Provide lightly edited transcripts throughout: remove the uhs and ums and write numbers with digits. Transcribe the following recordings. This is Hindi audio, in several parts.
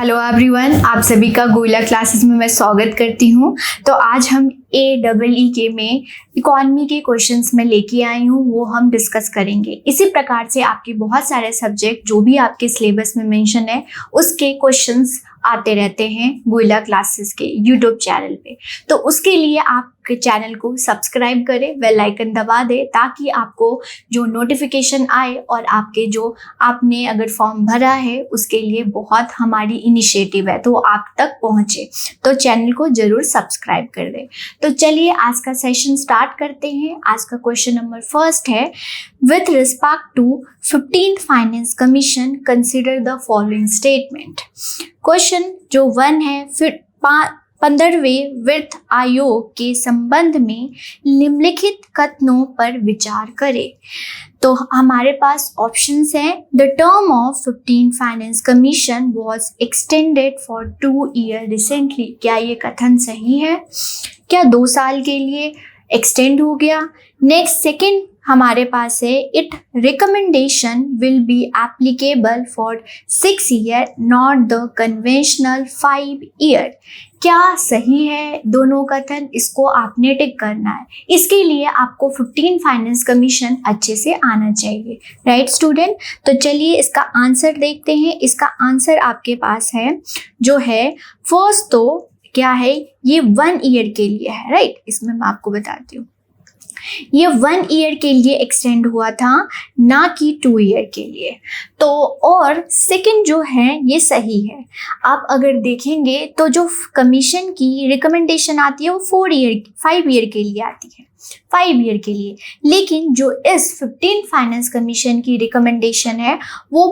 हेलो एवरीवन, आप सभी का गोइला क्लासेस में मैं स्वागत करती हूँ। तो आज हम AEE के में इकोनॉमी के क्वेश्चंस में लेके आई हूँ, वो हम डिस्कस करेंगे। इसी प्रकार से आपके बहुत सारे सब्जेक्ट जो भी आपके सिलेबस में मेंशन है उसके क्वेश्चंस आते रहते हैं गोइला क्लासेस के यूट्यूब चैनल पे। तो उसके लिए आप चैनल को सब्सक्राइब करें, बेल आइकन दबा दें ताकि आपको जो नोटिफिकेशन आए और आपके जो आपने अगर फॉर्म भरा है उसके लिए बहुत हमारी इनिशिएटिव है तो आप तक पहुंचे। तो चैनल को जरूर सब्सक्राइब कर दें। तो चलिए आज का सेशन स्टार्ट करते हैं। आज का क्वेश्चन नंबर फर्स्ट है, with respect to 15th finance commission consider the following statement. Question जो 1 है, फिर 15वें वित्त आयोग के संबंध में निम्नलिखित कथनों पर विचार करें। तो हमारे पास ऑप्शंस हैं, the term of 15th finance commission was extended for 2 years recently. क्या ये कथन सही है? क्या 2 साल के लिए एक्सटेंड हो गया? नेक्स्ट सेकेंड हमारे पास है, it recommendation will be applicable for 6 years not the conventional 5 years। क्या सही है दोनों कथन? इसको आपने टिक करना है। इसके लिए आपको 15 फाइनेंस कमीशन अच्छे से आना चाहिए, राइट स्टूडेंट। तो चलिए इसका आंसर देखते हैं। इसका आंसर आपके पास है जो है फर्स्ट, तो क्या है, ये 1 year के लिए है, राइट। इसमें मैं आपको बताती हूँ, ये 1 year के लिए एक्सटेंड हुआ था, ना कि 2 year के लिए। तो और सेकंड जो है ये सही है। आप अगर देखेंगे तो जो कमीशन की रिकमेंडेशन आती है वो 5 year के लिए आती है, 5 year के लिए। लेकिन जो इस 15 फाइनेंस कमीशन की रिकमेंडेशन है वो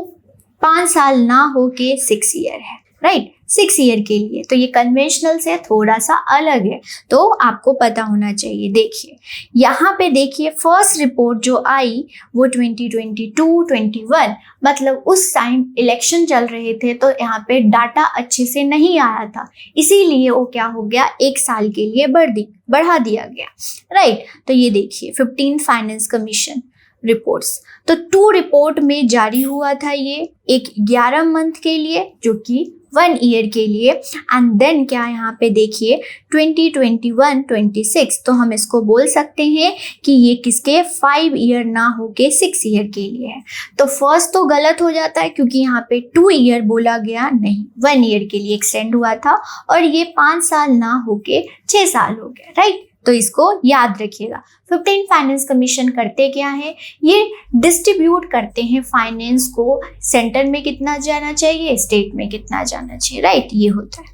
5 साल ना हो के 6 year है, राइट, 6 year के लिए। तो ये कन्वेंशनल से थोड़ा सा अलग है, तो आपको पता होना चाहिए। देखिए यहाँ पे देखिए, फर्स्ट रिपोर्ट जो आई वो 2022-21, मतलब उस टाइम इलेक्शन चल रहे थे तो यहाँ पे डाटा अच्छे से नहीं आया था, इसीलिए वो क्या हो गया, 1 साल के लिए बढ़ा दिया गया, राइट। तो ये देखिए 15th फाइनेंस कमीशन रिपोर्ट्स, तो 2 रिपोर्ट में जारी हुआ था ये, एक 11 मंथ के लिए जो कि 1 year के लिए, एंड देन क्या यहाँ पे देखिए 2021-26, तो हम इसको बोल सकते हैं कि ये किसके 5 year ना हो के 6 year के लिए है। तो फर्स्ट तो गलत हो जाता है क्योंकि यहाँ पे 2 year बोला गया, नहीं 1 year के लिए एक्सटेंड हुआ था, और ये 5 साल ना हो के 6 साल हो गया, राइट। तो इसको याद रखिएगा। 15 फाइनेंस कमीशन करते क्या है, ये डिस्ट्रीब्यूट करते हैं फाइनेंस को, सेंटर में कितना जाना चाहिए, स्टेट में कितना जाना चाहिए, राइट, ये होता है।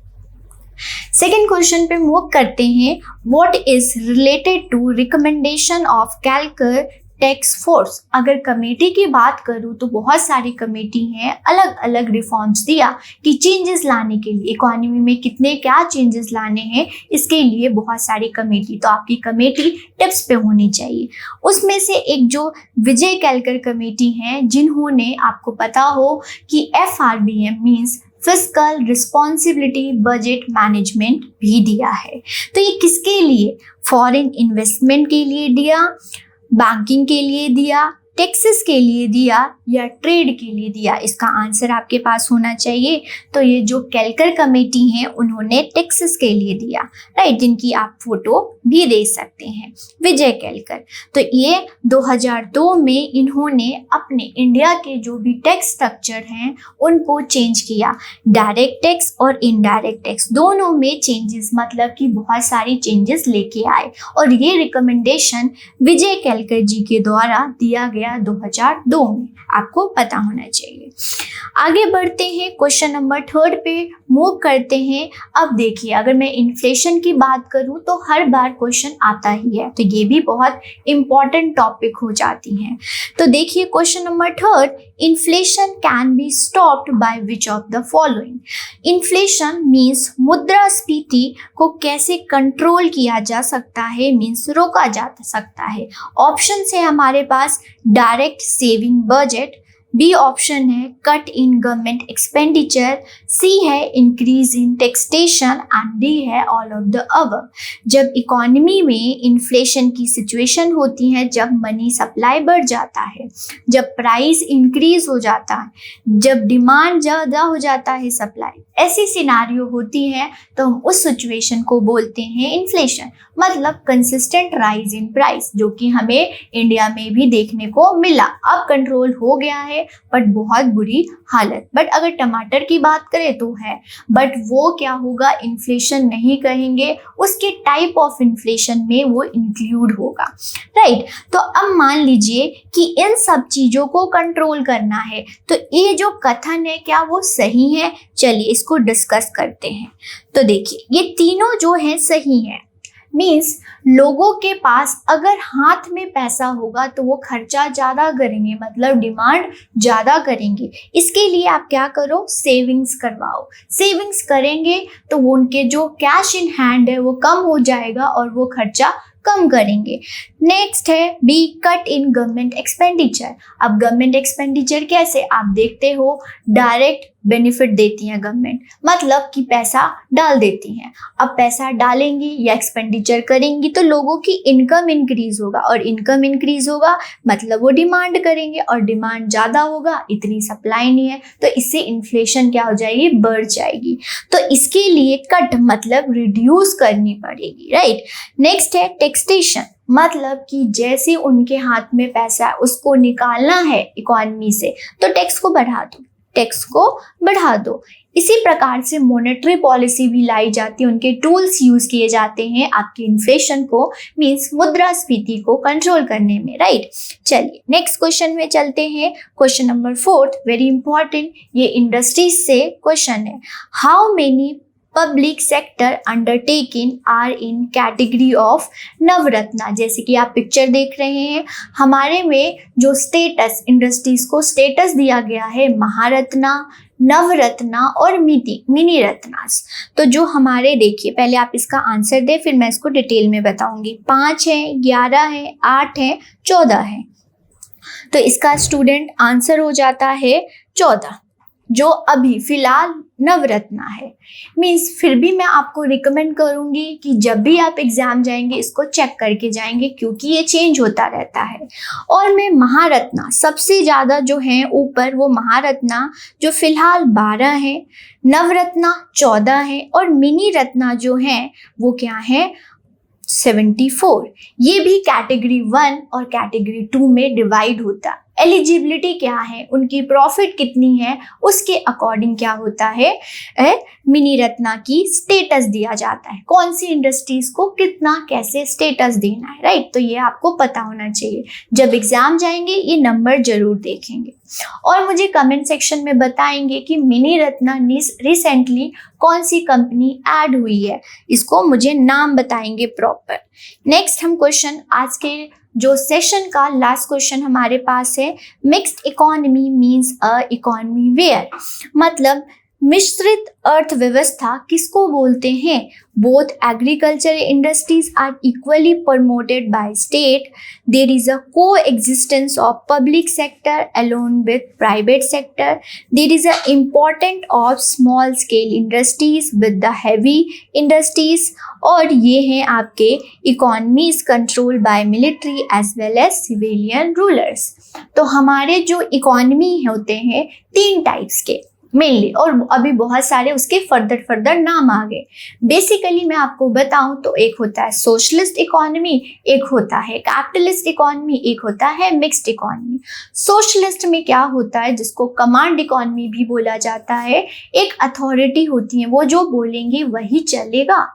सेकेंड क्वेश्चन पे मूव करते हैं, what is related to recommendation of Kelkar tax force. अगर कमेटी की बात करूँ तो बहुत सारी कमेटी हैं, अलग अलग रिफॉर्म्स दिया कि चेंजेस लाने के लिए इकोनॉमी में कितने क्या चेंजेस लाने हैं, इसके लिए बहुत सारी कमेटी, तो आपकी कमेटी टिप्स पे होनी चाहिए। उसमें से एक जो विजय केलकर कमेटी हैं, जिन्होंने आपको पता हो कि FRBM means fiscal responsibility budget management भी दिया है। तो ये किसके लिए, फॉरेन इन्वेस्टमेंट के लिए दिया, बैंकिंग के लिए दिया, टैक्सेस के लिए दिया, या ट्रेड के लिए दिया? इसका आंसर आपके पास होना चाहिए। तो ये जो केलकर कमेटी हैं उन्होंने टैक्सेस के लिए दिया, राइट, जिनकी आप फोटो भी दे सकते हैं, विजय केलकर। तो ये 2002 में इन्होंने अपने इंडिया के जो भी टैक्स स्ट्रक्चर हैं उनको चेंज किया, डायरेक्ट टैक्स और इनडायरेक्ट टैक्स दोनों में चेंजेस, मतलब कि बहुत सारी चेंजेस लेके आए, और ये रिकमेंडेशन विजय केलकर जी के द्वारा दिया गया 2002 में, आपको पता होना चाहिए। आगे बढ़ते हैं, क्वेश्चन नंबर 3 पे मूव करते हैं। अब देखिए अगर मैं इन्फ्लेशन की बात करूं तो हर बार क्वेश्चन आता ही है, तो ये भी बहुत इंपॉर्टेंट टॉपिक हो जाती हैं। तो देखिए question number 3, inflation can be stopped by which of the following. Inflation means मुद्रास्फीति को कैसे कंट्रोल किया जा सकता है, मीन्स रोका जा सकता है। ऑप्शन है हमारे पास, direct saving budget, B option है cut in government expenditure, C है increase in taxation and D है ऑल ऑफ द अबव। जब इकोनॉमी में इन्फ्लेशन की सिचुएशन होती है, जब मनी सप्लाई बढ़ जाता है, जब प्राइस इंक्रीज हो जाता है, जब डिमांड ज़्यादा हो जाता है, सप्लाई, ऐसी सिनारियो होती है तो हम उस सिचुएशन को बोलते हैं इन्फ्लेशन, मतलब कंसिस्टेंट राइज इन प्राइस, जो कि हमें इंडिया में भी देखने को मिला। अब कंट्रोल हो गया है बट बहुत बुरी हालत। बट अगर टमाटर की बात करें तो है, बट वो क्या होगा, इन्फ्लेशन नहीं कहेंगे, उसके टाइप ऑफ इन्फ्लेशन में वो इंक्लूड होगा, राइट। तो अब मान लीजिए कि इन सब चीज़ों को कंट्रोल करना है, तो ये जो कथन है क्या वो सही है? चलिए इसको डिस्कस करते हैं। तो देखिए ये तीनों जो है सही है, मीन्स लोगों के पास अगर हाथ में पैसा होगा तो वो खर्चा ज़्यादा करेंगे, मतलब डिमांड ज़्यादा करेंगे। इसके लिए आप क्या करो, सेविंग्स करवाओ। सेविंग्स करेंगे तो वो उनके जो कैश इन हैंड है वो कम हो जाएगा और वो खर्चा कम करेंगे। नेक्स्ट है B cut in government expenditure. अब गवर्नमेंट एक्सपेंडिचर कैसे, आप देखते हो डायरेक्ट बेनिफिट देती है गवर्नमेंट, मतलब कि पैसा डाल देती हैं। अब पैसा डालेंगी या एक्सपेंडिचर करेंगी तो लोगों की इनकम इंक्रीज होगा, और इनकम इंक्रीज होगा मतलब वो डिमांड करेंगे, और डिमांड ज़्यादा होगा, इतनी सप्लाई नहीं है, तो इससे इन्फ्लेशन क्या हो जाएगी, बढ़ जाएगी। तो इसके लिए कट मतलब रिड्यूस करनी पड़ेगी, राइट। नेक्स्ट है टैक्सेशन, मतलब कि जैसे उनके हाथ में पैसा है उसको निकालना है इकोनॉमी से, तो टैक्स को बढ़ा दो, टैक्स को बढ़ा दो। इसी प्रकार से मॉनेटरी पॉलिसी भी लाई जाती है, उनके टूल्स यूज किए जाते हैं आपके इन्फ्लेशन को, मींस मुद्रास्फीति को कंट्रोल करने में, राइट। चलिए नेक्स्ट क्वेश्चन में चलते हैं। क्वेश्चन नंबर 4 वेरी इंपॉर्टेंट, ये इंडस्ट्रीज से क्वेश्चन है। How many public sector undertaking are in category of Navratna. जैसे कि आप पिक्चर देख रहे हैं, हमारे में जो स्टेटस, इंडस्ट्रीज को स्टेटस दिया गया है महारत्ना, नवरत्ना और मिनी रत्नास। तो जो हमारे, देखिए पहले आप इसका आंसर दें फिर मैं इसको डिटेल में बताऊंगी। 5 है, 11 है, 8 है, 14 है। तो इसका स्टूडेंट आंसर हो जाता है 14, जो अभी फिलहाल नवरत्ना है। मीन्स फिर भी मैं आपको रिकमेंड करूंगी कि जब भी आप एग्जाम जाएंगे इसको चेक करके जाएंगे, क्योंकि ये चेंज होता रहता है। और मैं महारत्ना सबसे ज़्यादा जो है ऊपर, वो महारत्ना जो फिलहाल 12 है, नवरत्ना 14 है, और मिनी रत्ना जो है वो क्या है 74। ये भी कैटेगरी 1 और कैटेगरी 2 में डिवाइड होता है। एलिजिबिलिटी क्या है, उनकी प्रॉफिट कितनी है, उसके अकॉर्डिंग क्या होता है, मिनी रत्ना की स्टेटस दिया जाता है, कौन सी इंडस्ट्रीज को कितना कैसे स्टेटस देना है, राइट। तो ये आपको पता होना चाहिए, जब एग्जाम जाएंगे ये नंबर जरूर देखेंगे। और मुझे कमेंट सेक्शन में बताएंगे कि मिनी रत्ना रिसेंटली कौन सी कंपनी ऐड हुई है, इसको मुझे नाम बताएंगे प्रॉपर। नेक्स्ट हम क्वेश्चन, आज के जो सेशन का लास्ट क्वेश्चन हमारे पास है, mixed economy means a economy where, मतलब मिश्रित अर्थव्यवस्था किसको बोलते हैं। Both agriculture industries are equally promoted by state, there is a coexistence of public sector alone with private sector, there is a important of small scale industries with the heavy industries, और ये हैं आपके economies control by military as well as civilian rulers. तो हमारे जो इकोनॉमी होते हैं 3 टाइप्स के मेनली, और अभी बहुत सारे उसके फर्दर नाम आ गए। बेसिकली मैं आपको बताऊं तो एक होता है सोशलिस्ट इकोनॉमी, एक होता है कैपिटलिस्ट इकोनॉमी, एक होता है मिक्स्ड इकोनॉमी। सोशलिस्ट में क्या होता है, जिसको कमांड इकोनॉमी भी बोला जाता है, एक अथॉरिटी होती है, वो जो बोलेंगे वही चलेगा,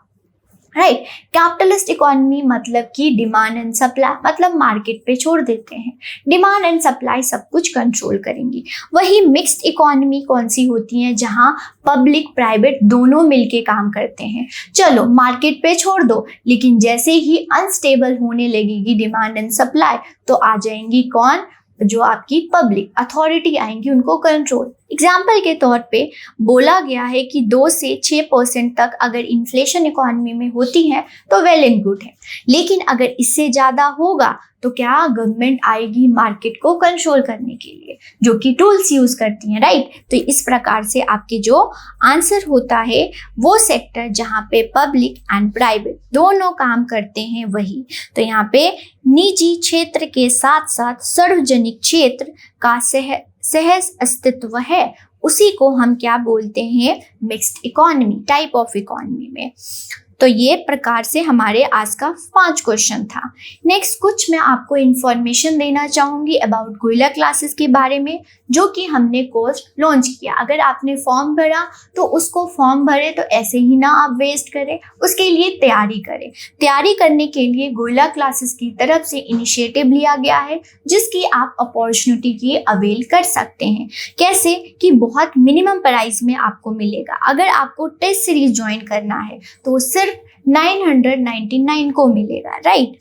राइट। कैपिटलिस्ट इकोनॉमी मतलब कि डिमांड एंड सप्लाई, मतलब मार्केट पे छोड़ देते हैं, डिमांड एंड सप्लाई सब कुछ कंट्रोल करेंगी। वही मिक्स्ड इकोनॉमी कौन सी होती है, जहां पब्लिक प्राइवेट दोनों मिलके काम करते हैं। चलो मार्केट पे छोड़ दो, लेकिन जैसे ही अनस्टेबल होने लगेगी डिमांड एंड सप्लाई तो आ जाएंगी कौन, जो आपकी पब्लिक अथॉरिटी आएंगी उनको कंट्रोल। एग्जाम्पल के तौर पे बोला गया है कि 2 से 6% तक अगर इन्फ्लेशन इकोनॉमी में होती है तो वेल एंड गुड है, लेकिन अगर इससे ज़्यादा होगा तो क्या गवर्नमेंट आएगी मार्केट को कंट्रोल करने के लिए, जो कि टूल्स यूज करती हैं, राइट। तो इस प्रकार से आपके जो आंसर होता है वो सेक्टर जहाँ पे पब्लिक एंड प्राइवेट दोनों काम करते हैं वही। तो यहाँ पे निजी क्षेत्र के साथ साथ सार्वजनिक क्षेत्र का सहज अस्तित्व है, उसी को हम क्या बोलते हैं, mixed economy, type of economy में। तो ये प्रकार से हमारे आज का 5 क्वेश्चन था। नेक्स्ट कुछ मैं आपको इन्फॉर्मेशन देना चाहूँगी अबाउट गोरिल्ला क्लासेस के बारे में, जो कि हमने कोर्स लॉन्च किया। अगर आपने फॉर्म भरा तो उसको फॉर्म भरे तो ऐसे ही ना आप वेस्ट करें, उसके लिए तैयारी करें। तैयारी करने के लिए गोरिल्ला क्लासेस की तरफ से इनिशिएटिव लिया गया है, जिसकी आप अपॉर्चुनिटी की अवेल कर सकते हैं। कैसे कि बहुत मिनिमम प्राइस में आपको मिलेगा। अगर आपको टेस्ट सीरीज ज्वाइन करना है तो सिर्फ 999 को मिलेगा, राइट।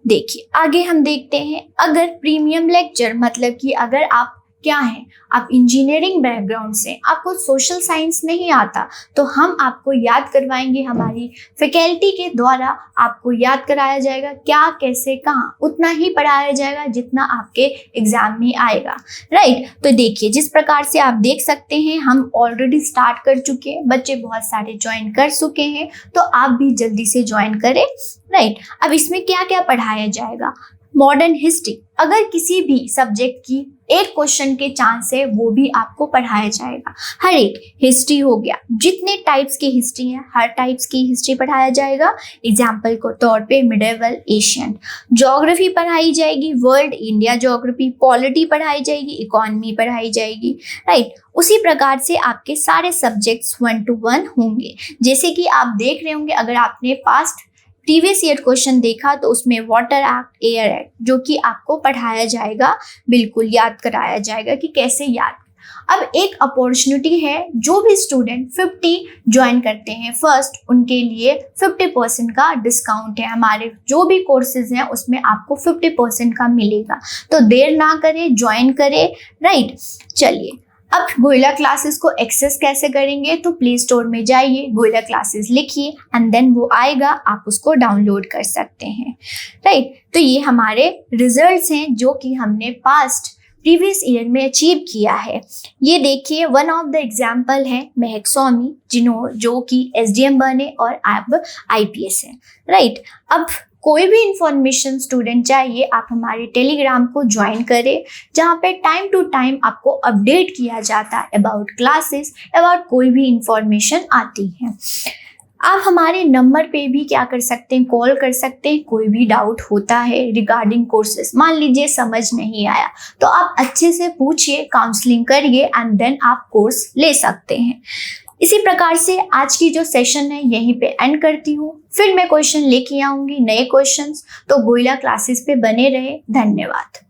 देखिए आगे हम देखते हैं, अगर प्रीमियम लेक्चर मतलब कि अगर आप क्या है, आप इंजीनियरिंग बैकग्राउंड से, आपको सोशल साइंस नहीं आता, तो हम आपको याद करवाएंगे, हमारी फैकल्टी के द्वारा आपको याद कराया जाएगा, क्या कैसे कहाँ, उतना ही पढ़ाया जाएगा जितना आपके एग्जाम में आएगा, राइट। तो देखिए जिस प्रकार से आप देख सकते हैं हम ऑलरेडी स्टार्ट कर चुके हैं, बच्चे बहुत सारे ज्वाइन कर चुके हैं, तो आप भी जल्दी से ज्वाइन करें, राइट। अब इसमें क्या क्या पढ़ाया जाएगा, मॉडर्न हिस्ट्री, अगर किसी भी सब्जेक्ट की एक क्वेश्चन के चांस है वो भी आपको पढ़ाया जाएगा। हर एक हिस्ट्री हो गया, जितने टाइप्स की हिस्ट्री हैं हर टाइप्स की हिस्ट्री पढ़ाया जाएगा। एग्जाम्पल के तौर पे मिडेवल, एशियंट। ज्योग्राफी पढ़ाई जाएगी, वर्ल्ड इंडिया ज्योग्राफी। पॉलिटी पढ़ाई जाएगी, इकोनॉमी पढ़ाई जाएगी, राइट। उसी प्रकार से आपके सारे सब्जेक्ट्स 1 to 1 होंगे। जैसे कि आप देख रहे होंगे, अगर आपने पास्ट प्रीवियस ईयर क्वेश्चन देखा तो उसमें वाटर एक्ट, एयर एक्ट, जो कि आपको पढ़ाया जाएगा, बिल्कुल याद कराया जाएगा कि कैसे याद। अब एक अपॉर्चुनिटी है, जो भी स्टूडेंट 50 ज्वाइन करते हैं फर्स्ट, उनके लिए 50% का डिस्काउंट है। हमारे जो भी कोर्सेज हैं उसमें आपको 50% का मिलेगा, तो देर ना करें, ज्वाइन करें, राइट। चलिए अब गोरिल्ला क्लासेस को एक्सेस कैसे करेंगे, तो प्ले स्टोर में जाइए, गोरिल्ला क्लासेस लिखिए एंड देन वो आएगा, आप उसको डाउनलोड कर सकते हैं, राइट। तो ये हमारे रिजल्ट्स हैं जो कि हमने पास्ट प्रीवियस ईयर में अचीव किया है। ये देखिए वन ऑफ द एग्जाम्पल है महक स्वामी, जो कि SDM बने और अब IPS है, राइट। अब कोई भी इंफॉर्मेशन स्टूडेंट चाहिए, आप हमारे टेलीग्राम को ज्वाइन करें, जहाँ पे टाइम टू टाइम आपको अपडेट किया जाता है अबाउट क्लासेस, अबाउट कोई भी इंफॉर्मेशन आती है। आप हमारे नंबर पे भी क्या कर सकते हैं, कॉल कर सकते हैं। कोई भी डाउट होता है रिगार्डिंग कोर्सेज, मान लीजिए समझ नहीं आया, तो आप अच्छे से पूछिए, काउंसलिंग करिए एंड देन आप कोर्स ले सकते हैं। इसी प्रकार से आज की जो सेशन है यहीं पे एंड करती हूँ। फिर मैं क्वेश्चन लेके आऊंगी, नए क्वेश्चंस, तो गोरिल्ला क्लासेस पे बने रहे। धन्यवाद।